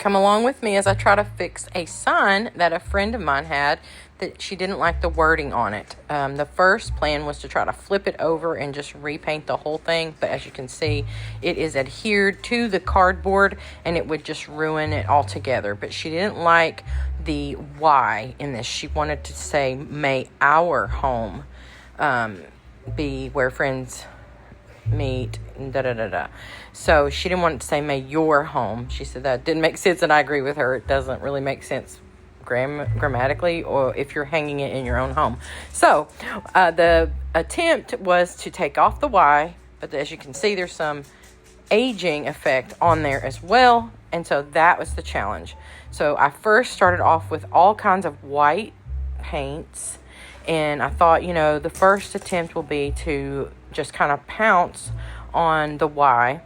Come along with me as I try to fix a sign that a friend of mine had that she didn't like the wording on it. The first plan was to try to flip it over and just repaint the whole thing, but as you can see, it is adhered to the cardboard and it would just ruin it altogether. But she didn't like the Y in this. She wanted to say, "May our home be where friends meet," so she didn't want it to say "may your home." She said that didn't make sense, and I agree with her. It doesn't really make sense grammatically, or if you're hanging it in your own home. So the attempt was to take off the Y, but as you can see, there's some aging effect on there as well, and so that was the challenge. So I first started off with all kinds of white paints, and I thought, the first attempt will be to just kind of pounce on the Y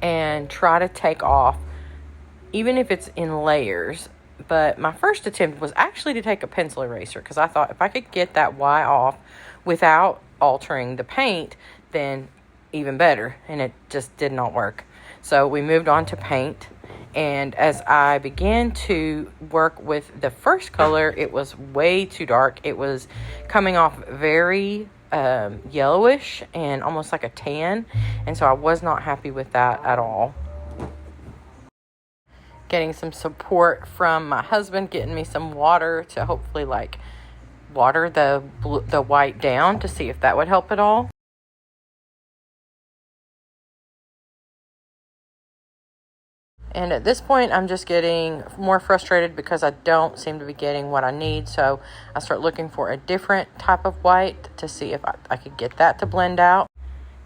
and try to take off, even if it's in layers. But my first attempt was actually to take a pencil eraser, because I thought if I could get that Y off without altering the paint, then even better. And it just did not work. So we moved on to paint. And as I began to work with the first color, it was way too dark. It was coming off very yellowish and almost like a tan. And so I was not happy with that at all. Getting some support from my husband, getting me some water to hopefully water the white down to see if that would help at all. And at this point, I'm just getting more frustrated because I don't seem to be getting what I need. So I start looking for a different type of white to see if I could get that to blend out.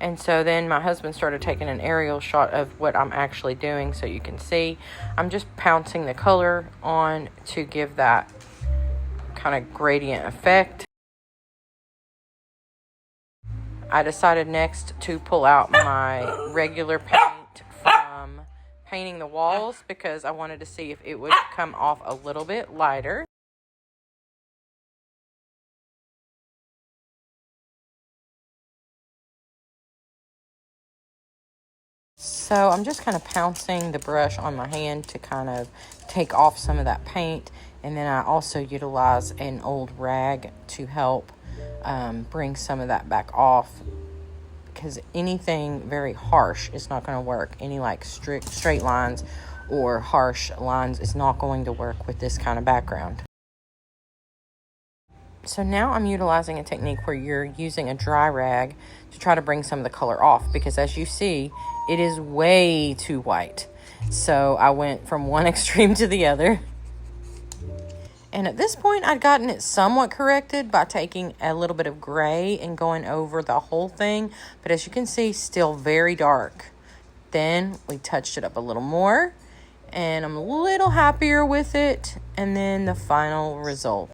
And so then my husband started taking an aerial shot of what I'm actually doing. So you can see I'm just pouncing the color on to give that kind of gradient effect. I decided next to pull out my regular paint from painting the walls, because I wanted to see if it would come off a little bit lighter. So I'm just kind of pouncing the brush on my hand to kind of take off some of that paint. And then I also utilize an old rag to help bring some of that back off, because anything very harsh is not going to work. Any straight lines or harsh lines is not going to work with this kind of background. So now I'm utilizing a technique where you're using a dry rag to try to bring some of the color off, because as you see, it is way too white. So I went from one extreme to the other. And at this point, I'd gotten it somewhat corrected by taking a little bit of gray and going over the whole thing. But as you can see, still very dark. Then we touched it up a little more, and I'm a little happier with it. And then the final result.